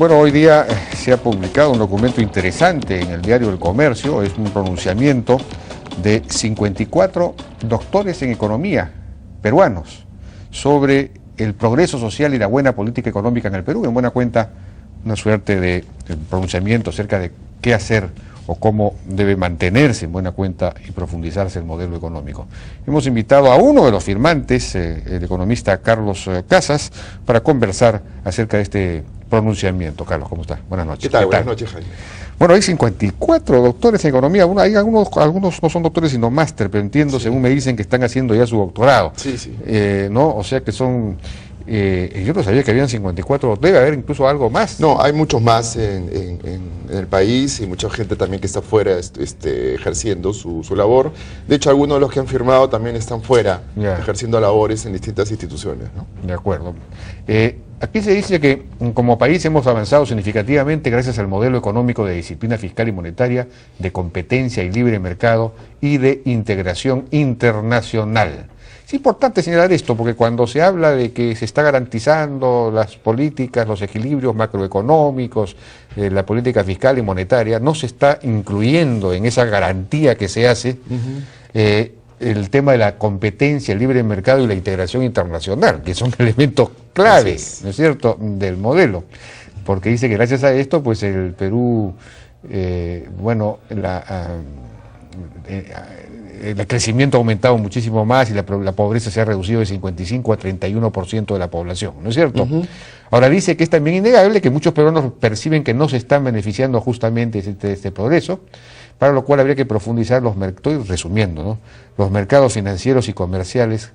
Bueno, hoy día se ha publicado un documento interesante en el diario El Comercio, es un pronunciamiento de 54 doctores en economía peruanos sobre el progreso social y la buena política económica en el Perú. En buena cuenta, una suerte de pronunciamiento acerca de qué hacer o cómo debe mantenerse en buena cuenta y profundizarse el modelo económico. Hemos invitado a uno de los firmantes, el economista Carlos Casas, para conversar acerca de este pronunciamiento. Carlos, ¿cómo está? Buenas noches. ¿Qué tal? Buenas noches, Jaime. Bueno, hay 54 doctores en economía. Hay algunos no son doctores sino máster, pero entiendo, sí, según me dicen, que están haciendo ya su doctorado. Sí, sí. ¿No? O sea que son... yo no sabía que habían 54, debe haber incluso algo más. No, hay muchos más en el país y mucha gente también que está fuera ejerciendo su labor. De hecho, algunos de los que han firmado también están fuera, ejerciendo labores en distintas instituciones, ¿no? De acuerdo. Aquí se dice que como país hemos avanzado significativamente gracias al modelo económico de disciplina fiscal y monetaria, de competencia y libre mercado y de integración internacional. Es importante señalar esto porque cuando se habla de que se está garantizando las políticas, los equilibrios macroeconómicos, la política fiscal y monetaria, no se está incluyendo en esa garantía que se hace el tema de la competencia, el libre mercado y la integración internacional, que son elementos claves, ¿no es cierto?, del modelo. Porque dice que gracias a esto, pues el Perú, el crecimiento ha aumentado muchísimo más y la pobreza se ha reducido de 55 a 31% de la población, ¿no es cierto? Ahora dice que es también innegable que muchos peruanos perciben que no se están beneficiando justamente de este progreso, para lo cual habría que profundizar estoy resumiendo, ¿no?, los mercados financieros y comerciales,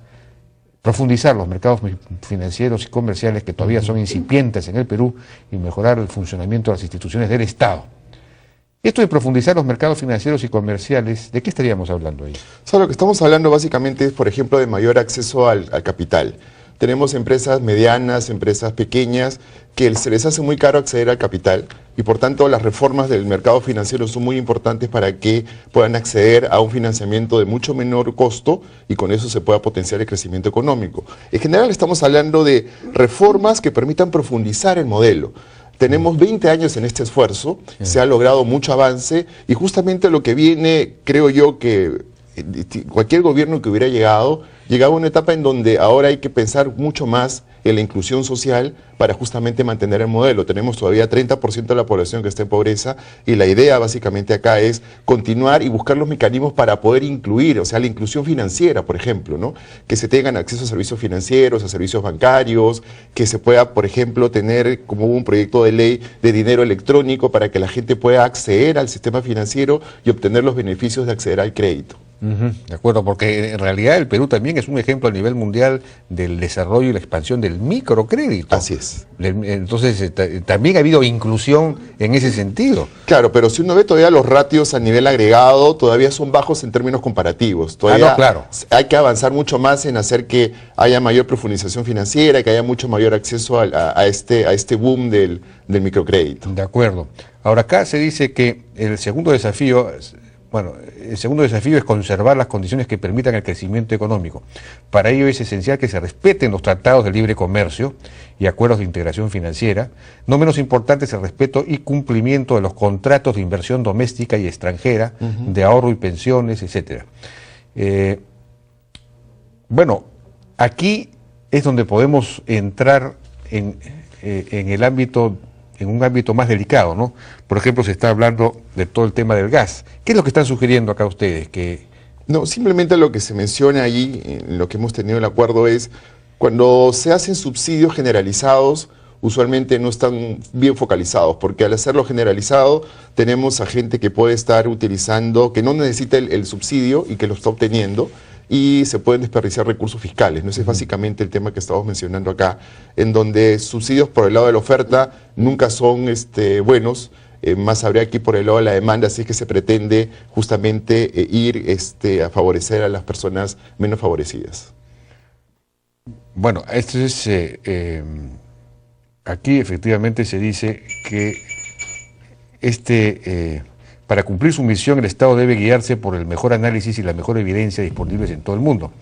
profundizar los mercados financieros y comerciales que todavía son incipientes en el Perú y mejorar el funcionamiento de las instituciones del Estado. Esto de profundizar los mercados financieros y comerciales, ¿de qué estaríamos hablando ahí? O sea, lo que estamos hablando básicamente es, por ejemplo, de mayor acceso al capital. Tenemos empresas medianas, empresas pequeñas, que se les hace muy caro acceder al capital y por tanto las reformas del mercado financiero son muy importantes para que puedan acceder a un financiamiento de mucho menor costo y con eso se pueda potenciar el crecimiento económico. En general estamos hablando de reformas que permitan profundizar el modelo. Tenemos 20 años en este esfuerzo, se ha logrado mucho avance y justamente lo que viene, creo yo que cualquier gobierno que hubiera llegaba a una etapa en donde ahora hay que pensar mucho más en la inclusión social para justamente mantener el modelo. Tenemos todavía 30% de la población que está en pobreza y la idea básicamente acá es continuar y buscar los mecanismos para poder incluir, o sea, la inclusión financiera, por ejemplo, ¿no? Que se tengan acceso a servicios financieros, a servicios bancarios, que se pueda, por ejemplo, tener como un proyecto de ley de dinero electrónico para que la gente pueda acceder al sistema financiero y obtener los beneficios de acceder al crédito. De acuerdo, porque en realidad el Perú también es un ejemplo a nivel mundial del desarrollo y la expansión del microcrédito. Así es. Entonces también ha habido inclusión en ese sentido. Claro, pero si uno ve todavía los ratios a nivel agregado, todavía son bajos en términos comparativos. Todavía hay que avanzar mucho más en hacer que haya mayor profundización financiera, que haya mucho mayor acceso a este boom del microcrédito. De acuerdo. Ahora acá se dice que el segundo desafío es conservar las condiciones que permitan el crecimiento económico. Para ello es esencial que se respeten los tratados de libre comercio y acuerdos de integración financiera. No menos importante es el respeto y cumplimiento de los contratos de inversión doméstica y extranjera, de ahorro y pensiones, etc. Aquí es donde podemos entrar en un ámbito más delicado, ¿no? Por ejemplo, se está hablando de todo el tema del gas. ¿Qué es lo que están sugiriendo acá ustedes? No, simplemente lo que se menciona allí, en lo que hemos tenido el acuerdo es, cuando se hacen subsidios generalizados, usualmente no están bien focalizados, porque al hacerlo generalizado, tenemos a gente que puede estar utilizando, que no necesita el subsidio y que lo está obteniendo, y se pueden desperdiciar recursos fiscales, ¿no? Ese es básicamente el tema que estamos mencionando acá, en donde subsidios por el lado de la oferta nunca son buenos, más habría aquí por el lado de la demanda, así es que se pretende justamente ir a favorecer a las personas menos favorecidas. Bueno, esto es, aquí efectivamente se dice que para cumplir su misión, el Estado debe guiarse por el mejor análisis y la mejor evidencia disponibles en todo el mundo.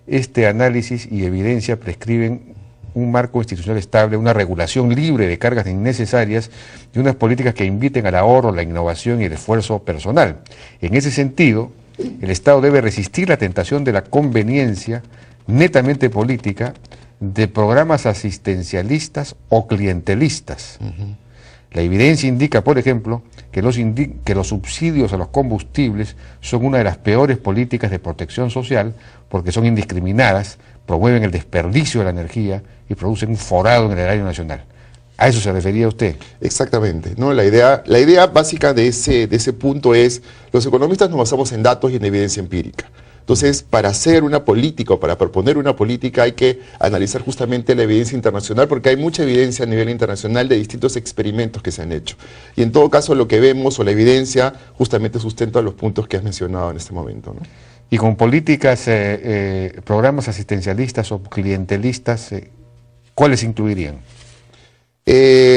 Este análisis y evidencia prescriben un marco institucional estable, una regulación libre de cargas innecesarias y unas políticas que inviten al ahorro, la innovación y el esfuerzo personal. En ese sentido, el Estado debe resistir la tentación de la conveniencia netamente política de programas asistencialistas o clientelistas. La evidencia indica, por ejemplo, que los subsidios a los combustibles son una de las peores políticas de protección social porque son indiscriminadas, promueven el desperdicio de la energía y producen un forado en el erario nacional. ¿A eso se refería usted? Exactamente, ¿no? La idea básica de ese punto es, los economistas nos basamos en datos y en evidencia empírica. Entonces, para hacer una política o para proponer una política hay que analizar justamente la evidencia internacional, porque hay mucha evidencia a nivel internacional de distintos experimentos que se han hecho. Y en todo caso, lo que vemos o la evidencia justamente sustenta los puntos que has mencionado en este momento, ¿no? Y con políticas, programas asistencialistas o clientelistas, ¿cuáles incluirían?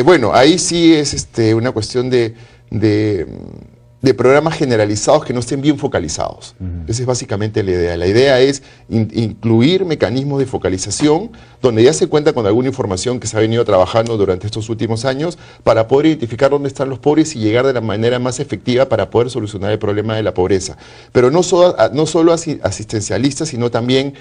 Bueno, ahí sí es una cuestión de programas generalizados que no estén bien focalizados. Esa es básicamente la idea. La idea es incluir mecanismos de focalización donde ya se cuenta con alguna información que se ha venido trabajando durante estos últimos años para poder identificar dónde están los pobres y llegar de la manera más efectiva para poder solucionar el problema de la pobreza. Pero no solo asistencialistas, sino también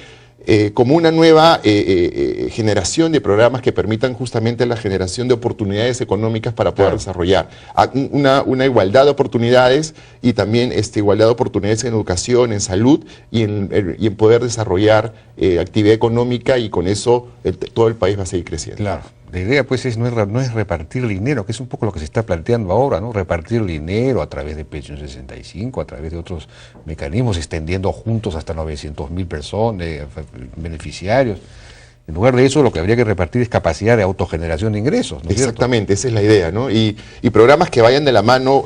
como una nueva generación de programas que permitan justamente la generación de oportunidades económicas para poder desarrollar una igualdad de oportunidades y también igualdad de oportunidades en educación, en salud y en poder desarrollar actividad económica, y con eso todo el país va a seguir creciendo. Claro. La idea pues no es repartir dinero, que es un poco lo que se está planteando ahora, ¿no? Repartir dinero a través de Pensión 65, a través de otros mecanismos, extendiendo juntos hasta 900.000 personas, beneficiarios. En lugar de eso, lo que habría que repartir es capacidad de autogeneración de ingresos, ¿no es cierto? Exactamente, esa es la idea, ¿no? Y programas que vayan de la mano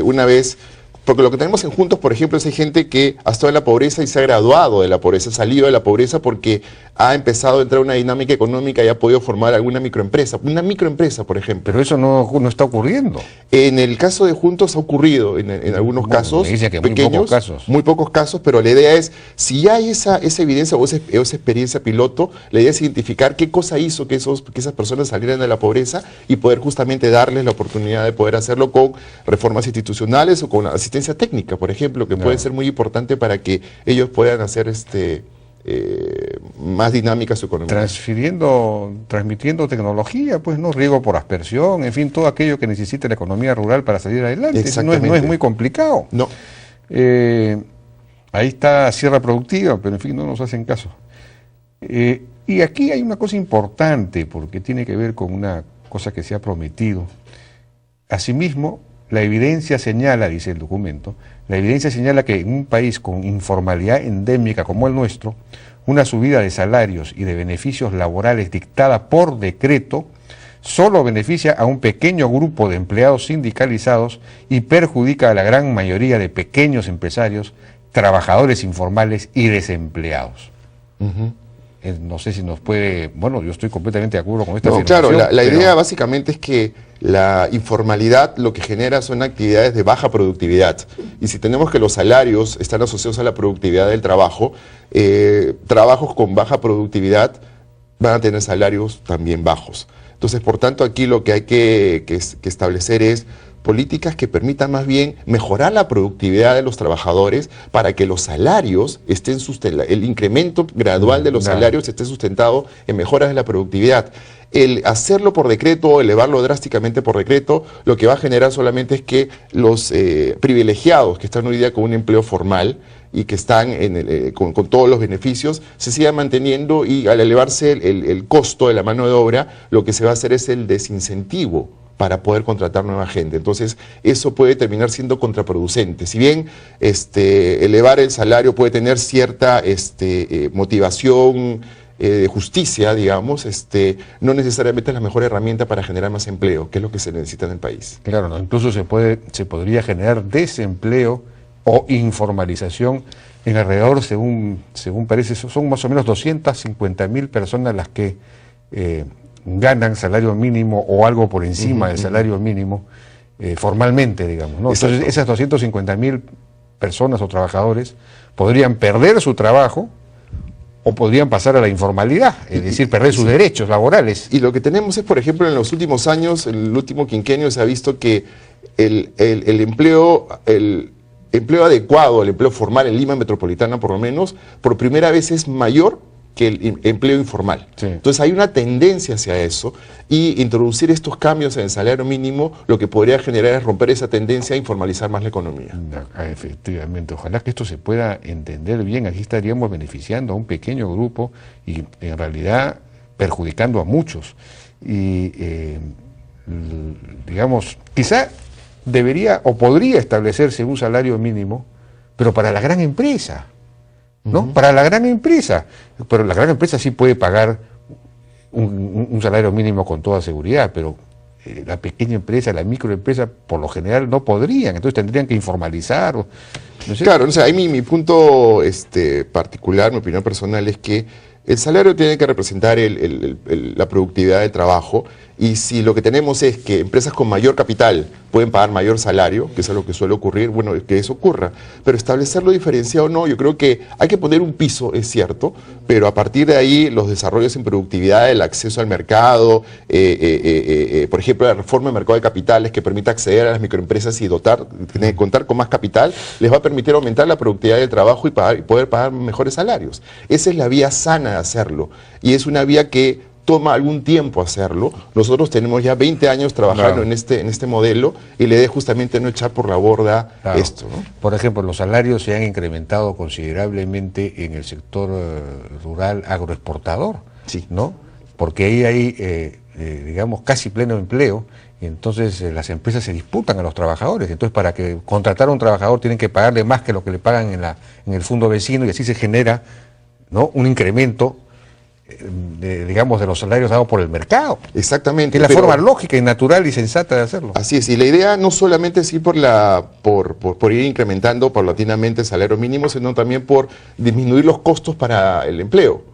una vez. Porque lo que tenemos en Juntos, por ejemplo, es hay gente que ha estado en la pobreza y se ha graduado de la pobreza, ha salido de la pobreza porque ha empezado a entrar en una dinámica económica y ha podido formar alguna microempresa. Una microempresa, por ejemplo. Pero eso no está ocurriendo. En el caso de Juntos ha ocurrido en algunos casos pequeños, muy pocos casos, pero la idea es, si ya hay esa evidencia o esa experiencia piloto, la idea es identificar qué cosa hizo que esas personas salieran de la pobreza y poder justamente darles la oportunidad de poder hacerlo con reformas institucionales o con asistencia técnica, por ejemplo, que puede ser muy importante para que ellos puedan hacer más dinámica su economía. Transmitiendo tecnología, pues no, riego por aspersión, en fin, todo aquello que necesite la economía rural para salir adelante. No es muy complicado. No. Ahí está Sierra Productiva, pero en fin, no nos hacen caso. Y aquí hay una cosa importante, porque tiene que ver con una cosa que se ha prometido. Asimismo, la evidencia señala, dice el documento, la evidencia señala que en un país con informalidad endémica como el nuestro, una subida de salarios y de beneficios laborales dictada por decreto solo beneficia a un pequeño grupo de empleados sindicalizados y perjudica a la gran mayoría de pequeños empresarios, trabajadores informales y desempleados. No sé si nos puede... Bueno, yo estoy completamente de acuerdo con esta afirmación. Claro, la idea básicamente es que la informalidad lo que genera son actividades de baja productividad. Y si tenemos que los salarios están asociados a la productividad del trabajo, trabajos con baja productividad van a tener salarios también bajos. Entonces, por tanto, aquí lo que hay que establecer es políticas que permitan más bien mejorar la productividad de los trabajadores para que los salarios estén el incremento gradual de los salarios esté sustentado en mejoras de la productividad. El hacerlo por decreto o elevarlo drásticamente por decreto, lo que va a generar solamente es que los privilegiados que están hoy día con un empleo formal y que están con todos los beneficios, se sigan manteniendo, y al elevarse el costo de la mano de obra, lo que se va a hacer es el desincentivo para poder contratar nueva gente. Entonces, eso puede terminar siendo contraproducente. Si bien elevar el salario puede tener cierta motivación de justicia, digamos, no necesariamente es la mejor herramienta para generar más empleo, que es lo que se necesita en el país. Claro, ¿no? Incluso se podría generar desempleo o informalización en alrededor, según parece, son más o menos 250.000 personas las que ganan salario mínimo o algo por encima del salario mínimo formalmente, digamos, ¿no? Entonces, esas 250.000 personas o trabajadores podrían perder su trabajo o podrían pasar a la informalidad, es decir, perder sus derechos laborales. Y lo que tenemos es, por ejemplo, en los últimos años, en el último quinquenio, se ha visto que el empleo adecuado, el empleo formal en Lima Metropolitana por lo menos, por primera vez es mayor que el empleo informal. Sí. Entonces hay una tendencia hacia eso, y introducir estos cambios en el salario mínimo lo que podría generar es romper esa tendencia a informalizar más la economía. Efectivamente, ojalá que esto se pueda entender bien. Aquí estaríamos beneficiando a un pequeño grupo y en realidad perjudicando a muchos. Y digamos, quizá debería o podría establecerse un salario mínimo, pero para la gran empresa, ¿no? Para la gran empresa. Pero la gran empresa sí puede pagar un salario mínimo con toda seguridad, pero la pequeña empresa, la microempresa, por lo general no podrían, entonces tendrían que informalizar. No sé. Claro, o sea, ahí mi punto particular, mi opinión personal es que el salario tiene que representar la productividad del trabajo, y si lo que tenemos es que empresas con mayor capital pueden pagar mayor salario, que es algo que suele ocurrir, bueno, que eso ocurra, pero establecerlo diferenciado no, yo creo que hay que poner un piso, es cierto, pero a partir de ahí los desarrollos en productividad, el acceso al mercado, por ejemplo, la reforma del mercado de capitales que permita acceder a las microempresas y contar con más capital, les va a permitir aumentar la productividad del trabajo y poder pagar mejores salarios. Esa es la vía sana de hacerlo, y es una vía que toma algún tiempo hacerlo. Nosotros tenemos ya 20 años trabajando en este modelo, y la idea es justamente no echar por la borda esto, ¿no? Por ejemplo, los salarios se han incrementado considerablemente en el sector rural agroexportador, sí, ¿no? Porque ahí hay, digamos, casi pleno empleo, y entonces las empresas se disputan a los trabajadores. Entonces, para que contratar a un trabajador tienen que pagarle más que lo que le pagan en el fondo vecino, y así se genera, ¿no?, un incremento digamos, de los salarios dados por el mercado. Exactamente. Que es la forma lógica y natural y sensata de hacerlo. Así es, y la idea no solamente es ir por ir incrementando paulatinamente el salario mínimo, sino también por disminuir los costos para el empleo.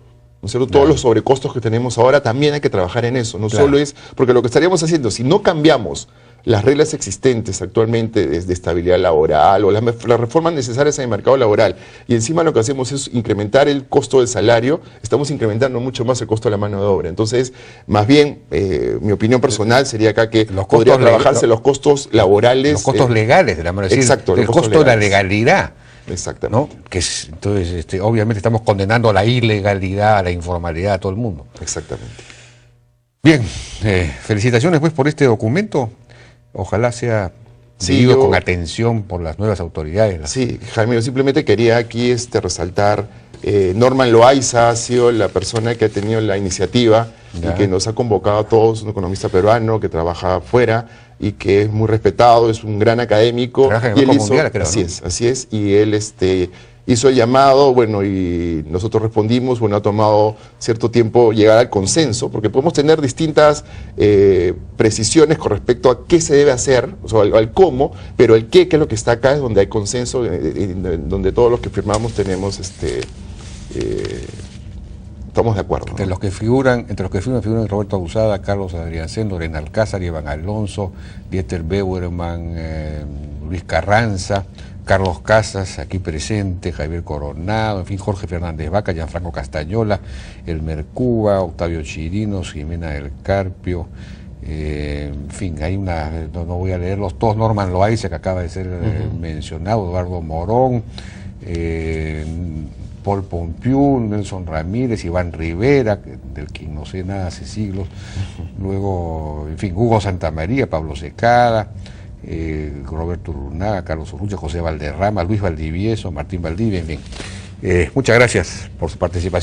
¿No es cierto? Todos los sobrecostos que tenemos ahora, también hay que trabajar en eso. No solo es, porque lo que estaríamos haciendo, si no cambiamos las reglas existentes actualmente de estabilidad laboral o las reformas necesarias en el mercado laboral, y encima lo que hacemos es incrementar el costo del salario, estamos incrementando mucho más el costo de la mano de obra. Entonces, más bien, mi opinión personal sería acá que podría trabajarse los costos laborales. Los costos legales de la mano. Exacto. El costo de la legalidad. Exactamente. ¿No? Entonces, obviamente estamos condenando a la ilegalidad, a la informalidad, a todo el mundo. Exactamente. Bien, felicitaciones pues por este documento. Ojalá sea seguido con atención por las nuevas autoridades. Sí, Jaime, yo simplemente quería aquí resaltar, Norman Loaiza ha sido la persona que ha tenido la iniciativa y que nos ha convocado a todos, un economista peruano que trabaja afuera y que es muy respetado, es un gran académico. Trabaja en el Banco Mundial, creo, así ¿no? Así es, y él hizo el llamado, bueno, y nosotros respondimos, bueno, ha tomado cierto tiempo llegar al consenso, porque podemos tener distintas precisiones con respecto a qué se debe hacer, o sea, al cómo, pero el qué, que es lo que está acá, es donde hay consenso, donde todos los que firmamos tenemos, estamos de acuerdo, ¿no? Entre los que figuran Roberto Abusada, Carlos Adriancén, Lorena Alcázar, Iván Alonso, Dieter Beuerman, Luis Carranza, Carlos Casas, aquí presente, Javier Coronado, en fin, Jorge Fernández Vaca, Gianfranco Castañola, Elmer Cuba, Octavio Chirinos, Jimena del Carpio, en fin, hay no voy a leerlos todos, Norman Loaiza, que acaba de ser mencionado, Eduardo Morón, Paul Pompiú, Nelson Ramírez, Iván Rivera, del quien no sé nada hace siglos, luego, en fin, Hugo Santamaría, Pablo Secada, Roberto Urrunaga, Carlos Urrucha, José Valderrama, Luis Valdivieso, Martín Valdivia, en fin. Muchas gracias por su participación.